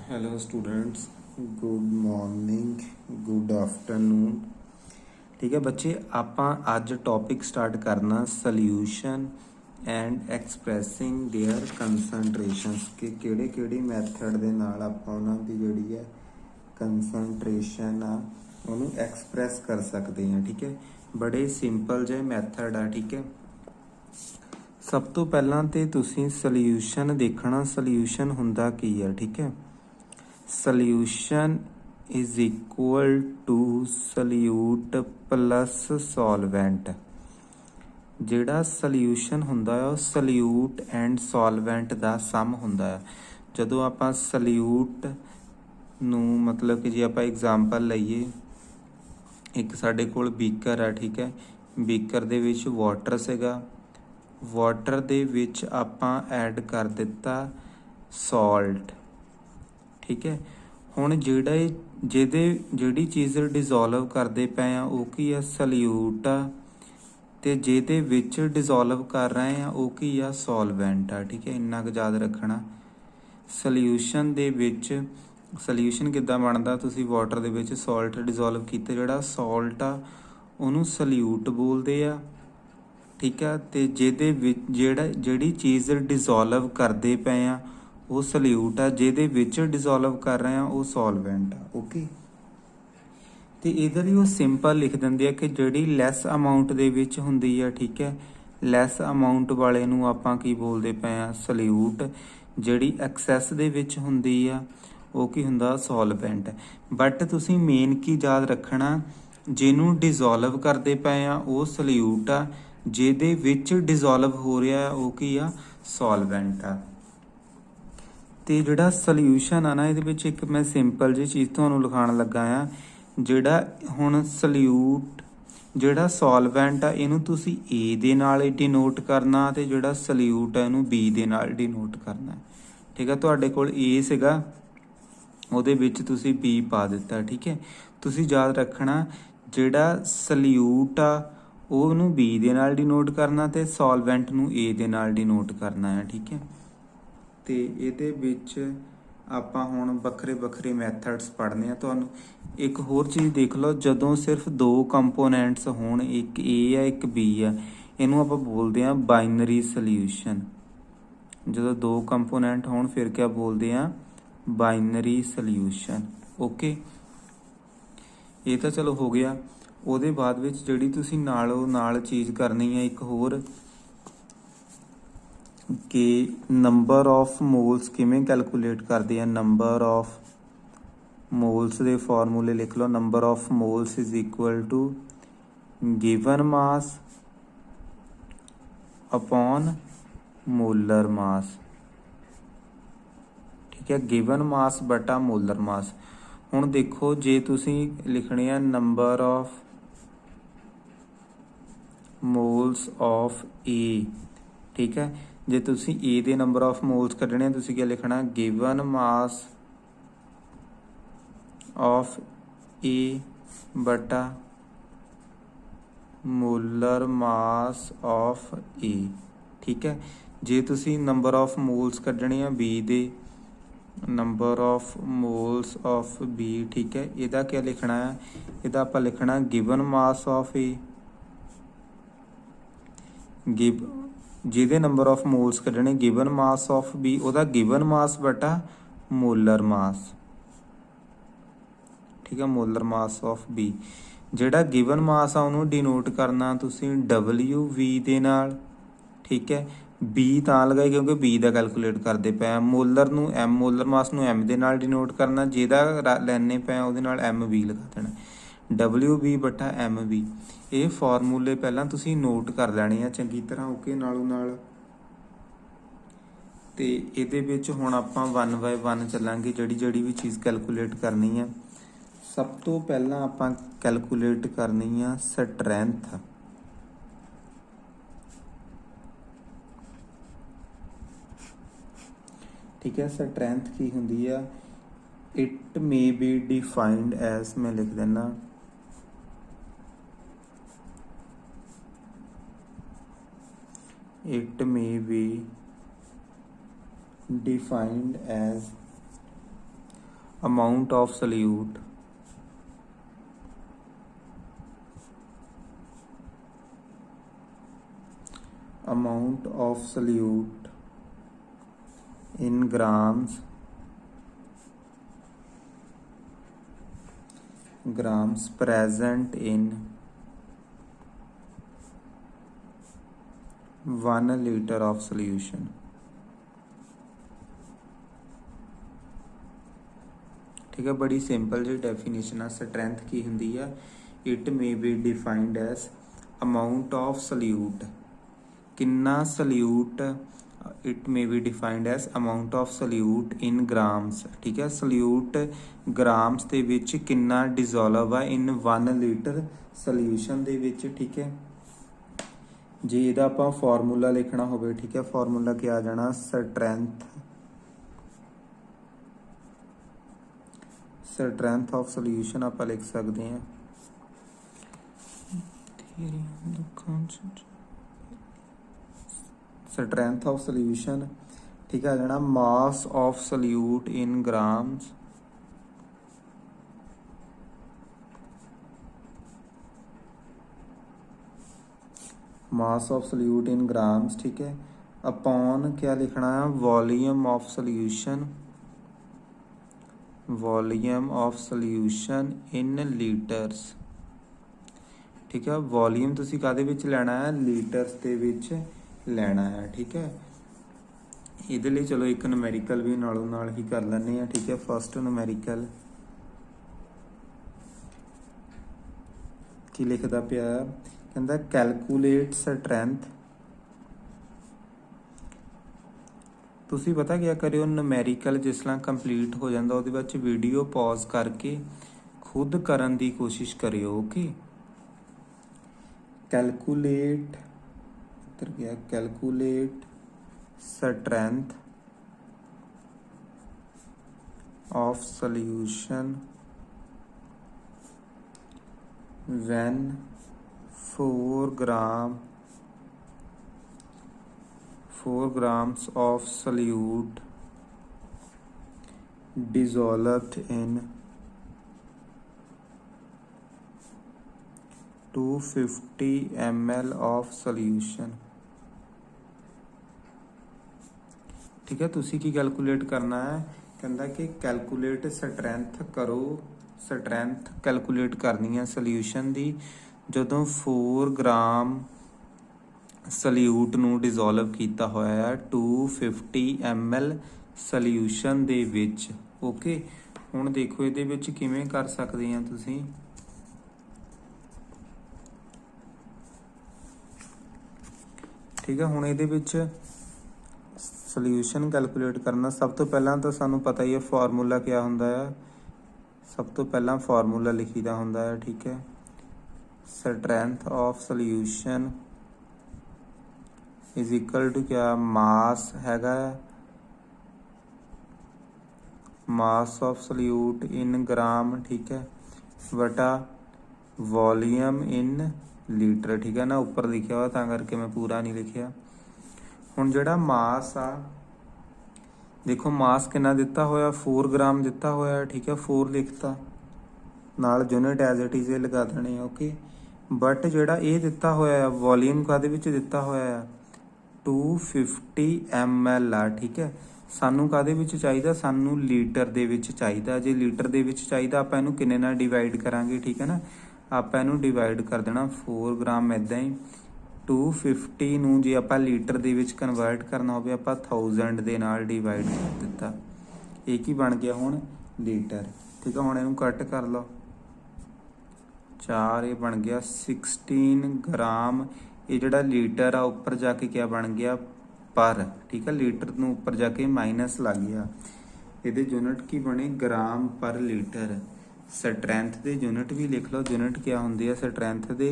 Hello students, good morning, good afternoon. ठीक है बच्चे, ਆਪਾਂ ਅੱਜ ਟੌਪਿਕ ਸਟਾਰਟ ਕਰਨਾ ਸੋਲਿਊਸ਼ਨ ਐਂਡ ਐਕਸਪ੍ਰੈਸਿੰਗ देयर ਕੰਸੈਂਟਰੇਸ਼ਨਸ ਕਿ ਕਿਹੜੇ ਮੈਥਡ ਦੇ ਨਾਲ ਆਪਾਂ ਉਹਨਾਂ ਦੀ ਜਿਹੜੀ ਹੈ ਕੰਸੈਂਟਰੇਸ਼ਨ ਆ ਉਹਨੂੰ ਐਕਸਪ੍ਰੈਸ ਕਰ ਸਕਦੇ ਹਾਂ। ਠੀਕ ਹੈ, ਬੜੇ ਸਿੰਪਲ ਜਿਹੇ ਮੈਥਡ ਆ। ਠੀਕ ਹੈ, ਸਭ ਤੋਂ ਪਹਿਲਾਂ ਤੇ ਤੁਸੀਂ ਸੋਲਿਊਸ਼ਨ ਦੇਖਣਾ, ਸੋਲਿਊਸ਼ਨ ਹੁੰਦਾ ਕੀ ਆ। ਠੀਕ ਹੈ, solution is equal to solute plus solvent. ਜਿਹੜਾ ਸੋਲਿਊਸ਼ਨ ਹੁੰਦਾ ਹੈ ਉਹ ਸੋਲਿਊਟ ਐਂਡ ਸੋਲਵੈਂਟ ਦਾ ਸਮ ਹੁੰਦਾ ਹੈ। ਜਦੋਂ ਆਪਾਂ ਸੋਲਿਊਟ ਨੂੰ ਮਤਲਬ ਕਿ ਜੇ ਆਪਾਂ ਐਗਜ਼ਾਮਪਲ ਲਈਏ, ਇੱਕ ਸਾਡੇ ਕੋਲ ਬੀਕਰ ਆ। ਠੀਕ ਹੈ, ਬੀਕਰ ਦੇ ਵਿੱਚ ਵਾਟਰ ਸੀਗਾ, ਵਾਟਰ ਦੇ ਵਿੱਚ ਆਪਾਂ ਐਡ ਕਰ ਦਿੱਤਾ ਸੌਲਟ। ਠੀਕ ਹੈ, ਹੁਣ ਜਿਹੜੀ ਚੀਜ਼ ਡਿਜ਼ੋਲਵ ਕਰਦੇ ਪਏ ਆ ਉਹ ਕੀ ਆ, ਸੋਲਿਊਟ ਆ, ਤੇ ਜਿਹਦੇ ਵਿੱਚ ਡਿਜ਼ੋਲਵ ਕਰ ਰਹੇ ਆ ਉਹ ਕੀ ਆ, ਸੋਲਵੈਂਟ ਆ। ਠੀਕ ਹੈ, ਇੰਨਾ ਕੁ ਯਾਦ ਰੱਖਣਾ। ਸੋਲਿਊਸ਼ਨ ਦੇ ਵਿੱਚ ਸੋਲਿਊਸ਼ਨ ਕਿੱਦਾਂ ਬਣਦਾ, ਤੁਸੀਂ ਵਾਟਰ ਦੇ ਵਿੱਚ ਸੌਲਟ ਡਿਜ਼ੋਲਵ ਕੀਤਾ, ਜਿਹੜਾ ਸੌਲਟ ਆ ਉਹਨੂੰ ਸੋਲਿਊਟ ਬੋਲਦੇ ਆ। ਠੀਕ ਆ, ਤੇ ਜਿਹਦੇ ਵਿੱਚ ਜਿਹੜੀ ਚੀਜ਼ ਡਿਜ਼ੋਲਵ ਕਰਦੇ ਪਏ ਆ ਉਹ ਸੋਲਿਊਟ ਆ, ਜਿਹਦੇ ਵਿੱਚ ਡਿਜ਼ੋਲਵ ਕਰ ਰਹੇ ਆ ਉਹ ਸੋਲਵੈਂਟ ਆ। ਓਕੇ, ਤੇ ਇਹਦੇ ਲਈ ਉਹ ਸਿੰਪਲ ਲਿਖ ਦਿੰਦੇ ਆ ਕਿ ਜਿਹੜੀ ਲੈਸ ਅਮਾਊਂਟ ਦੇ ਵਿੱਚ ਹੁੰਦੀ ਆ। ਠੀਕ ਹੈ, ਲੈਸ ਅਮਾਊਂਟ ਵਾਲੇ ਨੂੰ ਆਪਾਂ ਕੀ ਬੋਲਦੇ ਪਏ ਆ, ਸੋਲਿਊਟ। ਜਿਹੜੀ ਐਕਸੈਸ ਦੇ ਵਿੱਚ ਹੁੰਦੀ ਆ ਉਹ ਕੀ ਹੁੰਦਾ, ਸੋਲਵੈਂਟ। ਬਟ ਤੁਸੀਂ ਮੇਨ ਕੀ ਯਾਦ ਰੱਖਣਾ, ਜਿਹਨੂੰ ਡਿਜ਼ੋਲਵ ਕਰਦੇ ਪਏ ਆ ਉਹ ਸੋਲਿਊਟ ਆ, ਜਿਹਦੇ ਵਿੱਚ ਡਿਜ਼ੋਲਵ ਹੋ ਰਿਹਾ ਉਹ ਕੀ ਆ, ਸੋਲਵੈਂਟ ਆ। ਤੇ ਜਿਹੜਾ ਸੋਲਿਊਸ਼ਨ ਆ ਨਾ, ਇਹਦੇ ਵਿੱਚ ਇੱਕ ਮੈਂ ਸਿੰਪਲ ਜਿਹੀ ਚੀਜ਼ ਤੁਹਾਨੂੰ ਲਿਖਾਉਣ ਲੱਗਾ ਆ। ਜਿਹੜਾ ਹੁਣ ਸੋਲਿਊਟ, ਜਿਹੜਾ ਸੋਲਵੈਂਟ ਆ ਇਹਨੂੰ ਤੁਸੀਂ ਏ ਦੇ ਨਾਲ ਡਿਨੋਟ ਕਰਨਾ, ਤੇ ਜਿਹੜਾ ਸੋਲਿਊਟ ਆ ਇਹਨੂੰ ਬੀ ਦੇ ਨਾਲ ਡਿਨੋਟ ਕਰਨਾ। ਠੀਕ ਆ, ਤੁਹਾਡੇ ਕੋਲ ਏ ਸੀਗਾ, ਉਹਦੇ ਵਿੱਚ ਤੁਸੀਂ ਬੀ ਪਾ ਦਿੱਤਾ। ਠੀਕ ਹੈ, ਤੁਸੀਂ ਯਾਦ ਰੱਖਣਾ ਜਿਹੜਾ ਸੋਲਿਊਟ ਆ ਉਹਨੂੰ ਬੀ ਦੇ ਨਾਲ ਡਿਨੋਟ ਕਰਨਾ, ਤੇ ਸੋਲਵੈਂਟ ਨੂੰ ਏ ਦੇ ਨਾਲ ਡਿਨੋਟ ਕਰਨਾ ਹੈ। ਠੀਕ ਹੈ, ਤੇ ਇਹਦੇ ਵਿੱਚ ਆਪਾਂ ਹੁਣ ਵੱਖਰੇ ਮੈਥਡਸ ਪੜ੍ਹਨੇ ਆ। ਤੁਹਾਨੂੰ ਇੱਕ ਹੋਰ ਚੀਜ਼ ਦੇਖ ਲਓ, ਜਦੋਂ ਸਿਰਫ ਦੋ ਕੰਪੋਨੈਂਟਸ ਹੋਣ, ਇੱਕ ਏ ਆ ਇੱਕ ਬੀ ਆ, ਇਹਨੂੰ ਆਪਾਂ ਬੋਲਦੇ ਆ ਬਾਈਨਰੀ ਸੋਲਿਊਸ਼ਨ। ਜਦੋਂ ਦੋ ਕੰਪੋਨੈਂਟ ਹੋਣ ਫਿਰ ਕਿਆ ਬੋਲਦੇ ਆ, ਬਾਈਨਰੀ ਸੋਲਿਊਸ਼ਨ। ਓਕੇ, ਇਹ ਤਾਂ ਚਲੋ ਹੋ ਗਿਆ। ਉਹਦੇ ਬਾਅਦ ਵਿੱਚ ਜਿਹੜੀ ਤੁਸੀਂ ਨਾਲੋਂ ਨਾਲ ਚੀਜ਼ ਕਰਨੀ ਹੈ ਇੱਕ ਹੋਰ, ਕਿ ਨੰਬਰ ਆਫ ਮੋਲਸ ਕਿਵੇਂ ਕੈਲਕੂਲੇਟ ਕਰਦੇ ਆ। ਨੰਬਰ ਆਫ ਮੋਲਸ ਦੇ ਫਾਰਮੂਲੇ ਲਿਖ ਲਓ। Number of moles is equal to given mass upon molar mass. ਠੀਕ ਹੈ, ਗਿਵਨ ਮਾਸ ਬਟਾ ਮੋਲਰ ਮਾਸ। ਹੁਣ ਦੇਖੋ, ਜੇ ਤੁਸੀਂ ਲਿਖਣੇ ਆ number of moles of A, ਠੀਕ ਹੈ, ਜੇ ਤੁਸੀਂ ਏ ਦੇ ਨੰਬਰ ਆਫ ਮੋਲਸ ਕੱਢਣੇ, ਤੁਸੀਂ ਕੀ ਲਿਖਣਾ, ਗਿਵਨ ਮਾਸ ਆਫ ਏ ਬਟਾ ਮੋਲਰ ਮਾਸ ਆਫ ਏ। ਠੀਕ ਹੈ, ਜੇ ਤੁਸੀਂ ਨੰਬਰ ਆਫ ਮੋਲਸ ਕੱਢਣੇ ਆ ਬੀ ਦੇ, number of moles of B. ਠੀਕ ਹੈ, ਇਹਦਾ ਕੀ ਲਿਖਣਾ ਹੈ, ਇਹਦਾ ਆਪਾਂ ਲਿਖਣਾ ਗਿਵਨ ਮਾਸ ਆਫ ਏ, ਜਿਹਦੇ ਨੰਬਰ ਆਫ ਮੋਲਸ ਕੱਢਣੇ, ਗਿਵਨ ਮਾਸ ਆਫ ਬੀ, ਉਹਦਾ ਗਿਵਨ ਮਾਸ ਬਟਾ ਮੋਲਰ ਮਾਸ। ਠੀਕ ਹੈ, ਮੋਲਰ ਮਾਸ ਆਫ ਬੀ। ਜਿਹੜਾ ਗਿਵਨ ਮਾਸ ਆ ਉਹਨੂੰ ਡਿਨੋਟ ਕਰਨਾ ਤੁਸੀਂ WV ਦੇ ਨਾਲ। ਠੀਕ ਹੈ, ਬੀ ਤਾਂ ਲਗਾਈ ਕਿਉਂਕਿ ਬੀ ਦਾ ਕੈਲਕੂਲੇਟ ਕਰਦੇ ਪਏ ਆ। ਮੋਲਰ ਨੂੰ M, ਮੋਲਰ ਮਾਸ ਨੂੰ M ਦੇ ਨਾਲ ਡਿਨੋਟ ਕਰਨਾ, ਜਿਹਦਾ ਲੈਣੇ ਪਏ ਉਹਦੇ ਨਾਲ MB ਲਗਾ ਦੇਣਾ, WB ਬਟਾ MB। ਇਹ ਫਾਰਮੂਲੇ ਪਹਿਲਾਂ ਤੁਸੀਂ ਨੋਟ ਕਰ ਲੈਣੇ ਆ ਚੰਗੀ ਤਰ੍ਹਾਂ। ਓਕੇ, ਨਾਲੋਂ ਨਾਲ। ਤੇ ਇਹਦੇ ਵਿੱਚ ਹੁਣ ਆਪਾਂ 1 ਬਾਏ 1 ਚੱਲਾਂਗੇ, ਜਿਹੜੀ ਵੀ ਚੀਜ਼ ਕੈਲਕੂਲੇਟ ਕਰਨੀ ਆ। ਸਭ ਤੋਂ ਪਹਿਲਾਂ ਆਪਾਂ ਕੈਲਕੂਲੇਟ ਕਰਨੀ ਆ ਸਟਰੈਂਥ। ਠੀਕ ਹੈ, ਸਟਰੈਂਥ ਕੀ ਹੁੰਦੀ ਆ, it may be defined as, ਮੈਂ ਲਿਖ ਦਿੰਦਾ, it may be defined as amount of solute in grams present in 1 liter of solution। ठीक है, बड़ी सिंपल जी डेफिनेशन है। स्ट्रेंथ की हुंदी है, it may be defined as amount of solute, किन्ना solute, it may be defined as amount of solute in grams. ठीक है, सल्यूट ग्राम्स ਦੇ ਵਿੱਚ ਕਿੰਨਾ डिजोल्व है इन 1 लीटर सल्यूशन ਦੇ ਵਿੱਚ। ठीक है, ਜੇ ਇਹਦਾ ਆਪਾਂ ਫਾਰਮੂਲਾ ਲਿਖਣਾ ਹੋਵੇ, ਠੀਕ ਹੈ, ਫਾਰਮੂਲਾ ਕੀ ਆ ਜਾਣਾ, स्ट्रेंथ ऑफ सोल्यूशन आप लिख सकते हैं स्ट्रेंथ ऑफ सोल्यूशन। ठीक है, आ जाना mass of solute in grams mass of solute in grams. ठीक है, अपॉन क्या लिखना है, volume of solution, volume of solution in litres. ठीक है, वॉल्यूम तुसी काहदे विच लेना है, लीटर्स दे विच लेना है। ठीक है, इहदे लई चलो एक न्यूमेरिकल भी नालों नाल ही कर लैंदे आ। ठीक है, फस्ट न्यूमेरिकल की लिखदा पिया, कहंदा कैलकुलेट स्ट्रेंथ। ਤੁਸੀਂ पता क्या करियो, न्यूमेरिकल जिसला कंप्लीट हो जाता ਉਹਦੇ ਵਿੱਚ वीडियो पॉज करके खुद करन दी कोशिश करियो। ओके, कैलकुलेट, इधर गया, calculate strength of solution when 4 grams of solute dissolved in 250 ml of solution। ठीक है, तुसी की कैलकुलेट करना है, कहता कि कैलकुलेट स्ट्रेंथ करो, स्ट्रेंथ कैलकुलेट करनी है सोल्यूशन दी जदों 4 ग्राम सल्यूट ਨੂੰ डिजोल्व ਕੀਤਾ ਹੋਇਆ ਹੈ 250 ml ਸੋਲਿਊਸ਼ਨ ਦੇ ਵਿੱਚ। ਓਕੇ, ਹੁਣ ਦੇਖੋ ਇਹਦੇ ਵਿੱਚ ਕਿਵੇਂ ਕਰ ਸਕਦੇ ਆ ਤੁਸੀਂ। ਠੀਕ ਹੈ, ਹੁਣ ਇਹਦੇ ਵਿੱਚ ਸੋਲਿਊਸ਼ਨ ਕੈਲਕੂਲੇਟ ਕਰਨਾ, ਸਭ ਤੋਂ ਪਹਿਲਾਂ ਤਾਂ ਸਾਨੂੰ ਪਤਾ ਹੀ ਹੈ ਫਾਰਮੂਲਾ ਕੀ ਹੁੰਦਾ ਹੈ। ਸਭ ਤੋਂ ਪਹਿਲਾਂ ਫਾਰਮੂਲਾ ਲਿਖੀਦਾ ਹੁੰਦਾ ਹੈ। ਠੀਕ ਹੈ, strength of solution is equal to क्या, मास हैगा, मास ऑफ सोल्यूट इन ग्राम। ठीक है, बटा वॉल्यूम इन लीटर। ठीक है ना, ऊपर लिखा हुआ तां करके मैं पूरा नहीं लिखिया। हुण जिहड़ा मास आ, देखो मास कितना दिता होया, 4 ग्राम दिता होया। ठीक है, 4 लिखता, नाल यूनिट एज इट इज लगा देने। ओके, बट जिहड़ा ये दिता होया वॉल्यूम काहदे विच दिता होया 250 ml आ। ठीक है, सानू काहदे विच चाहीदा, सानू लीटर दे विच चाहीदा। जे लीटर दे विच चाहीदा आपां इहनूं किन्ने नाल डिवाइड करांगे। ठीक है ना, आपां इहनूं डिवाइड कर देना 4 ग्राम इदां ही 250 नूं जे आपां लीटर दे विच कन्वर्ट करना होवे आपां 1000 दे नाल डिवाइड कर दित्ता, ये की बन गया हुण लीटर। ठीक है, हुण इहनूं कट कर लो 4, ये बन गया 16 ग्राम। ये जिहड़ा लीटर आ उपर जाके क्या बन गया पर। ठीक है, लीटर नूं उपर जाके माइनस लग गया, ये यूनिट की बने ग्राम पर लीटर। स्ट्रेंथ दे यूनिट भी लिख लो, यूनिट क्या होंदी है स्ट्रेंथ दे,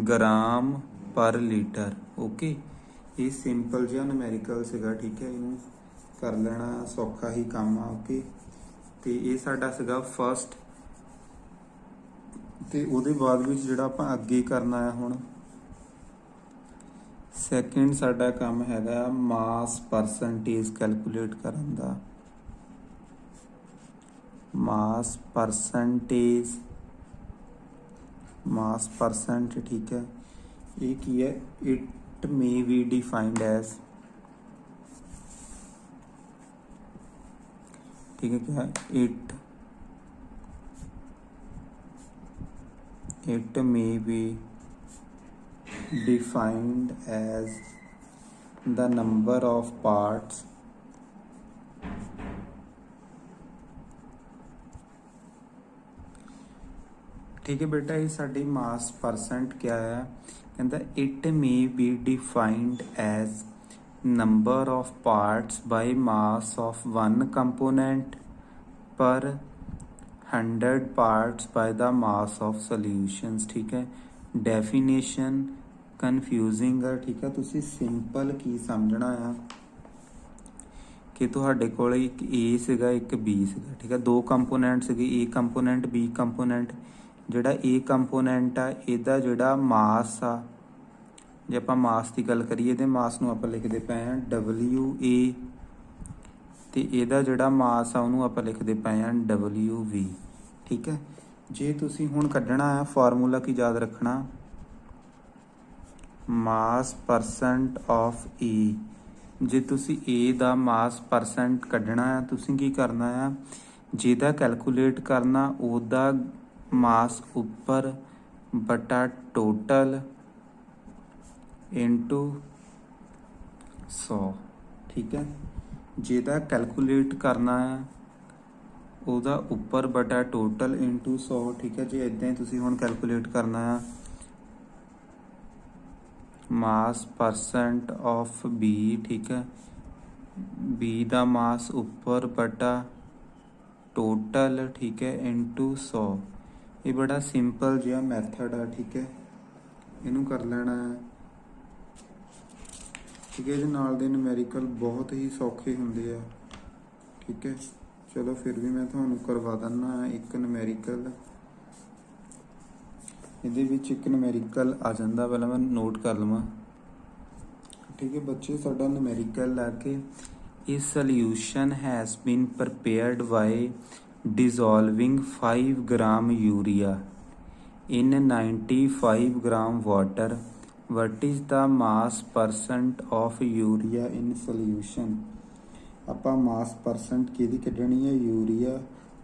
ग्राम पर लीटर। ओके, ये सिंपल जिहा न्यूमेरिकल सीगा। ठीक है, इनू कर लेना सौखा ही काम आ। ओके, तो ये साडा सीगा फस्ट, ਤੇ ਉਹਦੇ ਬਾਅਦ ਵਿੱਚ ਜਿਹੜਾ ਆਪਾਂ ਅੱਗੇ ਕਰਨਾ ਹੈ ਹੁਣ ਸੈਕਿੰਡ ਸਾਡਾ ਕੰਮ ਹੈਗਾ ਮਾਸ ਪਰਸੈਂਟੇਜ ਕੈਲਕੂਲੇਟ ਕਰਨ ਦਾ। मास परसेंटेज, मास परसेंट, ठीक है। एक ही है, it may be defined as, ठीक है, क्या है, it may be defined as the number of parts ठीक है बेटा। ये साडी मास परसेंट क्या है, कहता it may be defined as number of parts by mass of one component per 100 parts by the mass of solutions, ठीक है। डेफिनेशन कन्फ्यूजिंग है, ठीक है। तुसी सिंपल की समझना है कि तुहाडे कोल एक ए सीगा एक बी सीगा, ठीक है। दो कंपोनेंट सीगे, ए कंपोनेंट बी कंपोनेंट। ਜਿਹੜਾ ए ਕੰਪੋਨੈਂਟ ਆ ਇਹਦਾ ਜਿਹੜਾ ਮਾਸ ਆ, ਜੇ ਆਪਾਂ ਮਾਸ ਦੀ ਗੱਲ ਕਰੀਏ ਇਹਦੇ ਮਾਸ ਨੂੰ ਆਪਾਂ ਲਿਖਦੇ ਪਏ ਆ WA, ਤੇ ਇਹਦਾ ਜਿਹੜਾ ਮਾਸ ਆ ਉਹਨੂੰ ਆਪਾਂ ਲਿਖਦੇ ਪਏ ਆ WV, ਠੀਕ ਹੈ। ਜੇ ਤੁਸੀਂ ਹੁਣ ਕੱਢਣਾ ਆ ਫਾਰਮੂਲਾ ਕੀ ਯਾਦ ਰੱਖਣਾ, ਮਾਸ ਪਰਸੈਂਟ ਆਫ E। ਜੇ ਤੁਸੀਂ A ਦਾ ਮਾਸ ਪਰਸੈਂਟ ਕੱਢਣਾ ਆ, ਤੁਸੀਂ ਕੀ ਕਰਨਾ ਆ, ਜਿਹਦਾ ਕੈਲਕੂਲੇਟ ਕਰਨਾ ਉਹਦਾ मास ऊपर बटा टोटल इंटू 100, ठीक है। जिहदा कैलकुलेट करना है ਉਹਦਾ ਉੱਪਰ बटा टोटल इंटू 100, ठीक है। जे इदां ही तुसीं हुण कैलकुलेट करना है मास परसेंट ऑफ B, ठीक है। B ਦਾ मास ऊपर बटा टोटल, ठीक है, इंटू 100। ये बड़ा सिंपल जिहा मैथड है, ठीक है। इनू कर लेना है, ठीक है। नाल दे न्यूमेरिकल बहुत ही सौखे होंदे आ, ठीक है। चलो फिर भी मैं तुहानू करवा दिना एक न्यूमेरिकल, इहदे विच एक न्यूमेरिकल आ जांदा, पहले मैं नोट कर लवां, ठीक है बच्चे। साडा न्यूमेरिकल लैके a solution has been prepared by dissolving 5 gram urea in 95 gram water. What is the mass percent of urea in solution? ਆਪਾਂ ਮਾਸ ਪਰਸੈਂਟ ਕਿਹਦੀ ਕੱਢਣੀ ਹੈ, ਯੂਰੀਆ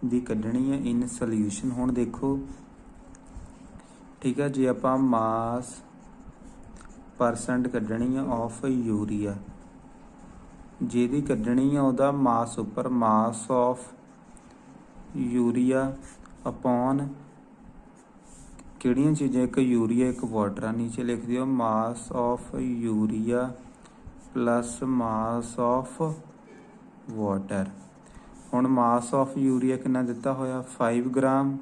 ਦੀ ਕੱਢਣੀ ਹੈ ਇਨ ਸੋਲਿਊਸ਼ਨ। ਹੁਣ ਦੇਖੋ, ਠੀਕ ਹੈ, ਜੇ ਆਪਾਂ ਮਾਸ ਪਰਸੈਂਟ ਕੱਢਣੀ ਹੈ ਆਫ ਯੂਰੀਆ, ਜਿਹਦੀ ਕੱਢਣੀ ਹੈ ਉਹਦਾ ਮਾਸ ਉੱਪਰ ਮਾਸ ਆਫ यूरिया अपॉन ਕਿਹੜੀਆਂ ਚੀਜ਼ਾਂ, ਇੱਕ ਯੂਰੀਆ ਇੱਕ ਵਾਟਰ ਆ, ਨੀਚੇ ਲਿਖ ਦਿਓ ਮਾਸ of urea plus mass of water. ਹੁਣ ਮਾਸ ਆਫ ਯੂਰੀਆ ਕਿੰਨਾ ਦਿੱਤਾ ਹੋਇਆ 5 ਗ੍ਰਾਮ,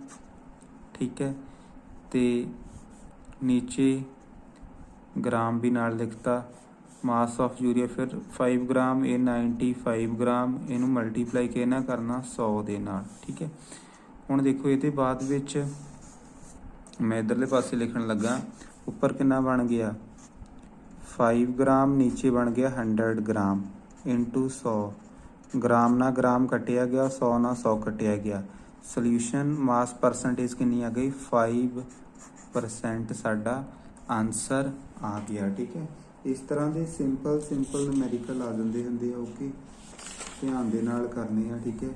ਠੀਕ ਹੈ, ਤੇ ਨੀਚੇ ਗ੍ਰਾਮ ਵੀ ਨਾਲ ਲਿਖਤਾ। ਮਾਸ ਆਫ ਯੂਰੀਆ ਫਿਰ 5 ਗ੍ਰਾਮ, ਇਹ 95 ਗ੍ਰਾਮ, ਇਹਨੂੰ ਮਲਟੀਪਲਾਈ ਕਿਹਨਾਂ ਕਰਨਾ 100 ਦੇ ਨਾਲ, ਠੀਕ ਹੈ। ਹੁਣ ਦੇਖੋ ਇਹਦੇ ਬਾਅਦ ਵਿੱਚ ਮੈਂ ਇੱਧਰਲੇ ਪਾਸੇ ਲਿਖਣ ਲੱਗਾ, ਉੱਪਰ ਕਿੰਨਾ ਬਣ ਗਿਆ 5 ਗ੍ਰਾਮ, ਨੀਚੇ ਬਣ ਗਿਆ 100 ਗ੍ਰਾਮ ਇੰਟੂ 100। ਗ੍ਰਾਮ ਨਾਲ ਗ੍ਰਾਮ ਕੱਟਿਆ ਗਿਆ, 100 ਨਾਲ 100 ਕੱਟਿਆ ਗਿਆ। ਸੋਲਿਊਸ਼ਨ ਮਾਸ ਪਰਸੈਂਟੇਜ ਕਿੰਨੀ ਆ ਗਈ 5% ਸਾਡਾ ਆਨਸਰ ਆ ਗਿਆ, ਠੀਕ ਹੈ। इस तरह के सिंपल न्यूमेरिकल आ जाते होंगे, ओके, ध्यान दे नाल करने हैं, ठीक है।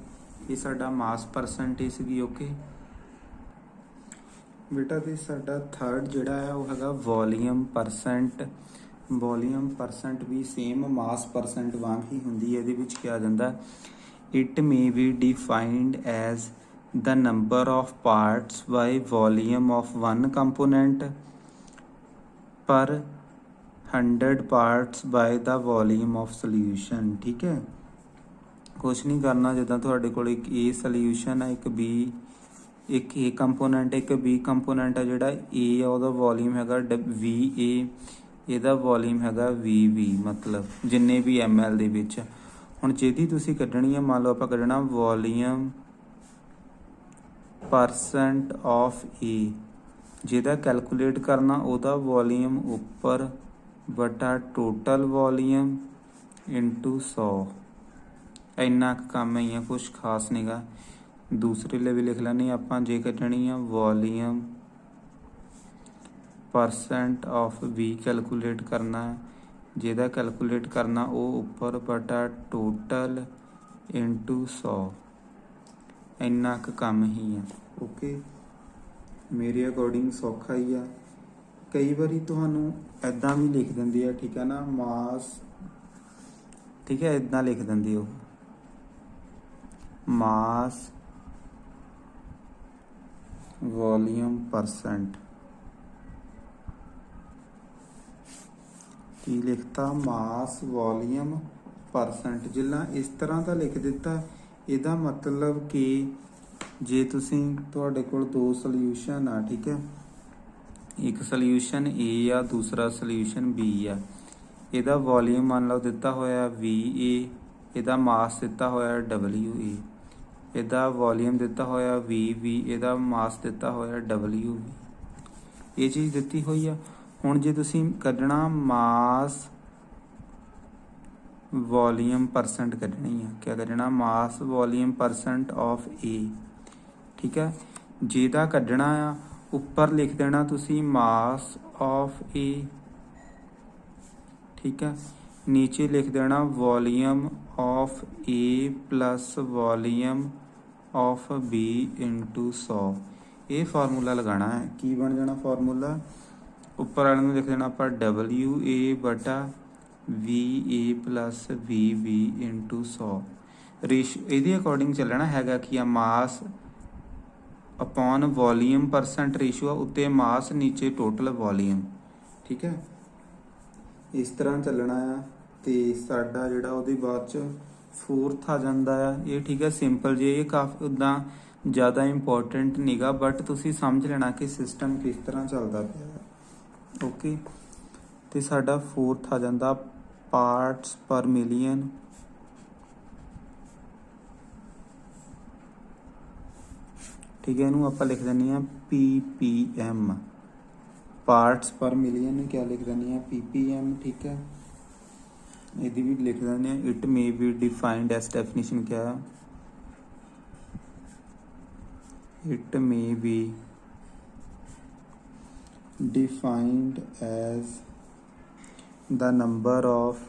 ये साडा मास परसेंटेज सी, ओके बेटा। तो साडा थर्ड जिहड़ा है वो हैगा वॉल्यूम परसेंट। वॉल्यूम परसेंट भी सेम मास परसेंट वांग ही हुंदी है। इहदे विच क्या आ जांदा, it may be defined as the number of parts by volume of one component per 100 parts by the volume of solution, ठीक है। कुछ नहीं करना, जिदा तुहाडे कोल एक ए सोल्यूशन है, एक बी, एक ए कंपोनेंट एक बी कंपोनेंट है। जिहड़ा ए आ उहदा वॉल्यूम हैगा VA, ਇਹਦਾ वॉल्यूम हैगा VB, मतलब जिन्ने भी ML ਦੇ ਵਿੱਚ। ਹੁਣ ਜਿਹਦੀ ਤੁਸੀਂ ਕੱਢਣੀ ਹੈ, ਮੰਨ ਲਓ ਆਪਾਂ ਕੱਢਣਾ ਵॉल्यूम परसेंट ऑफ A, ਜਿਹਦਾ ਕੈਲਕੂਲੇਟ ਕਰਨਾ ਉਹਦਾ वॉल्यूम ਉੱਪਰ बटा टोटल वॉल्यूम इंटू 100। इन्ना काम ही है, कुछ खास नहीं गा। दूसरे लिए भी लिख लैनी आपां जे कड्ढनी आ volume percent of we calculate करना है, ਜਿਹਦਾ कैलकुलेट करना वो उपर बटा टोटल इंटू 100 ਇੰਨਾ ਕੁ ਕੰਮ ਹੀ ਆ। ਓਕੇ ਮੇਰੇ ਅਕੋਰਡਿੰਗ ਸੌਖਾ ਹੀ ਆ। ਕਈ ਵਾਰੀ ਤੁਹਾਨੂੰ ਇੱਦਾਂ ਵੀ ਲਿਖ ਦਿੰਦੀ ਆ, ਠੀਕ ਹੈ ਨਾ, ਮਾਸ, ਠੀਕ ਹੈ, ਇੱਦਾਂ ਲਿਖ ਦਿੰਦੀ ਉਹ ਮਾਸ वॉल्यूम परसेंट, की लिखता मास वॉल्यूम परसेंट। जिला इस तरह का लिख दिता ਇਹਦਾ मतलब कि जे तुसीं तुहाडे कोल दो सल्यूशन आ, ठीक है, एक सल्यूशन ए आ, दूसरा सल्यूशन बी आ। ਇਹਦਾ वॉल्यूम मान लो दिता होया वी ए, ਇਹਦਾ मास दिता होया डबल्यू ए, ਇਹਦਾ वॉल्यूम दिता होया वी वी, ਇਹਦਾ मास दिता होया डबल्यू वी। ਇਹ ਚੀਜ਼ ਦਿੱਤੀ ਹੋਈ ਆ। ਹੁਣ ਜੇ ਤੁਸੀਂ ਕੱਢਣਾ मास वॉल्यूम परसेंट ਕੱਢਣੀ ਆ, क्या ਕੱਢਣਾ मास वॉल्यूम परसेंट ऑफ ए, ठीक है। ਜਿਹਦਾ ਕੱਢਣਾ ਆ ਉੱਪਰ ਲਿਖ ਦੇਣਾ ਤੁਸੀਂ मास ऑफ ए, ठीक है। नीचे लिख देना volume of A plus volume of B into 100। ये फार्मूला लगाना है, की बन जाना फार्मूला, उपर वाले में लिख देना आप डबल्यू ए बटा V A plus V B into 100। Ratio ये अकॉर्डिंग चलना हैगा कि आ mass upon volume percent ratio उत्ते मास नीचे टोटल वॉल्यूम, ठीक है। इस तरह चलना है तो साडा जिहड़ा उहदे बाद च फोर्थ आ जाता है ये, ठीक है। सिंपल जे ये काफ़ी उदा ज़्यादा इंपॉर्टेंट नहीं गा, बट तुसी समझ लेना कि सिस्टम किस तरह चलता पाया। ओके तो साडा फोर्थ आ जाता पार्ट्स पर मिलियन, ठीक है। इनू आपां लिख दिंदे आ PPM, पार्ट्स पर मिलियन क्या लिख दिंदे आ PPM, ठीक है। यदि भी लिख दें it may be defined as, definition क्या है, it may be defined as the number of,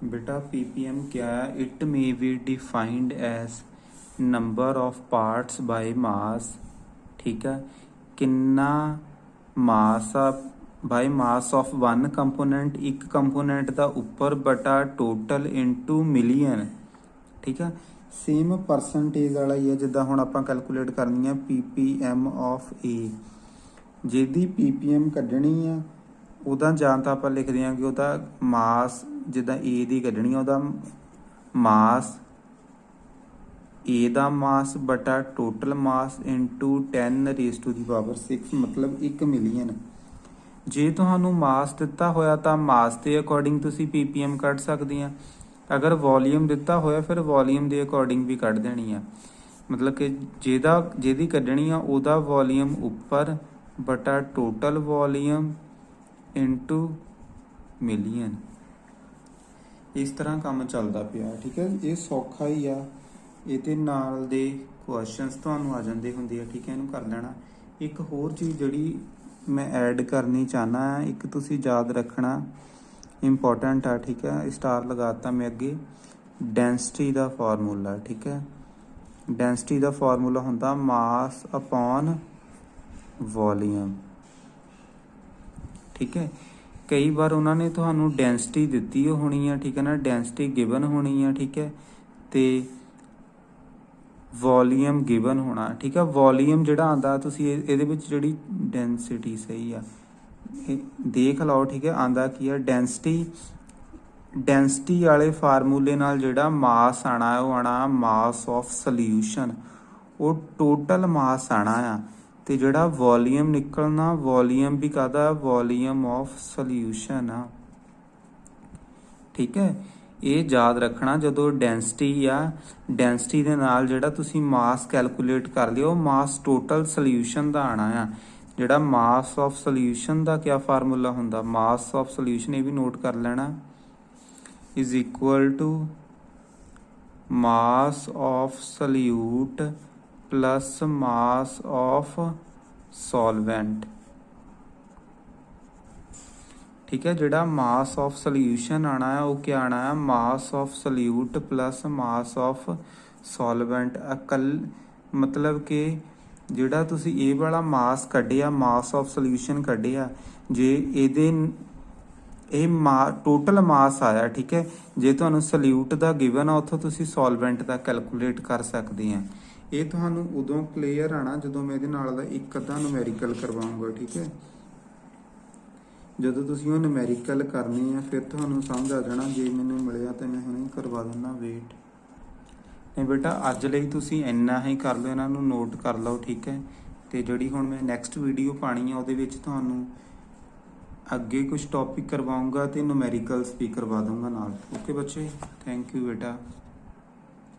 बेटा पीपीएम क्या है, it may be defined as number of parts by mass, ठीक है। किन्ना मास आ by mass of one component, एक कंपोनेंट का उपर बटा टोटल इंटू मिलियन, ठीक है। सेम परसेंटेज वाला ही है जिदा हुण आपां कैलकुलेट करनी है PPM ऑफ ए। जिहदी PPM कड्ढनी आ उहदा जां तां आपां लिख दियां कि उहदा मास, जिदा ए दी कड्ढनी आ उहदा मास, ए दा मास बटा टोटल मास इंटू 10⁻⁶, मतलब 1 मिलियन। जे तुहानू मास दिता होया तो मास के अकॉर्डिंग तुसी PPM कढ़ सकदी आ, अगर वॉल्यूम दिता होया फिर वॉल्यूम के अकॉर्डिंग भी कढ़ देनी आ। मतलब कि जिहदी कड्ढनी आ उहदा वॉल्यूम उपर बटा टोटल वॉल्यूम इंटू मिलियन। इस तरह काम चलता पिया, ठीक है। ये सौखा ही आ, ये नाल दे क्वेश्चनस तुहानू आ जांदे हुंदे आ, ठीक है। इहनू कर लेना। एक होर चीज़ जिहड़ी मैं ऐड करनी चाहना है, एक तुसी याद रखना इंपॉर्टेंट है, ठीक है। स्टार लगाता मैं अगे, डेंसिटी का फार्मूला, ठीक है। डेंसिटी का फार्मूला होंदा मास अपॉन वॉल्यूम, ठीक है। कई बार उन्होंने तुहानू डेंसिटी दिती होनी है, ठीक है ना, डेंसिटी गिवन होनी है, ठीक है, तो वॉल्यूम गिवन होना, ठीक है। वॉल्यूम जिहड़ा आंदा तुसी इहदे विच जिहड़ी डेंसिटी सही आ देख लो, ठीक है। आंदा की है डेंसिटी, डेंसिटी वाले फार्मूले नाल जिहड़ा मास आना है वो आना मास ऑफ सल्यूशन, वो टोटल मास आना आ। ते जिहड़ा वॉल्यूम निकलना, वॉल्यूम भी कहदा वॉल्यूम ऑफ सल्यूशन आ, ठीक है। ये याद रखना जदों डेंसिटी आ, डेंसिटी दे नाल जिहड़ा तुसी मास कैलकुलेट कर लियो, मास टोटल सल्यूशन दा आना आ। जिहड़ा मास ऑफ सल्यूशन दा क्या फार्मूला हुंदा, मास ऑफ सल्यूशन ये भी नोट कर लेना, is equal to mass of solute plus mass of solvent. ठीक है, जिहड़ा मास ऑफ सल्यूशन आना है वो क्या आना है, मास of solute plus mass of solvent. अकल मतलब कि जिहड़ा तुसी ये वाला मास कढ़िया, मास ऑफ सल्यूशन कढ़िया, जे ਇਹਦੇ टोटल मास आया, ठीक है, जे तुहानू सल्यूट का गिवन आ उत्थों तुसी सॉल्वेंट का कैलकुलेट कर सकते हैं। ये तुहानू उदों क्लीयर आना जदों मैं इहदे नाल दा एक अद्धा न्यूमेरिकल करवाऊंगा। ठीक है, ਜਦੋਂ ਤੁਸੀਂ ਉਹ ਨੂਮੈਰੀਕਲ ਕਰਨੀ ਹੈ ਫਿਰ ਤੁਹਾਨੂੰ ਸਮਝ ਆ ਜਾਣਾ। ਜੇ ਮੈਨੂੰ ਮਿਲਿਆ ਤਾਂ ਮੈਂ ਹੁਣੇ ਕਰਵਾ ਦਿੰਦਾ ਵੇਟ। ਨਹੀਂ ਬੇਟਾ ਅੱਜ ਲਈ ਤੁਸੀਂ ਇੰਨਾ ਹੀ ਕਰ ਲਓ, ਇਹਨਾਂ ਨੂੰ ਨੋਟ ਕਰ ਲਓ। ਠੀਕ ਹੈ, ਤੇ ਜਿਹੜੀ ਹੁਣ ਮੈਂ ਨੈਕਸਟ ਵੀਡੀਓ ਪਾਣੀ ਆ ਉਹਦੇ ਵਿੱਚ ਤੁਹਾਨੂੰ ਅੱਗੇ ਕੁਝ ਟੌਪਿਕ ਕਰਵਾਉਂਗਾ ਤੇ ਨੂਮੈਰੀਕਲਸ ਵੀ ਕਰਵਾ ਦੂੰਗਾ ਨਾਲ। ਓਕੇ ਬੱਚੇ, ਥੈਂਕ ਯੂ ਬੇਟਾ।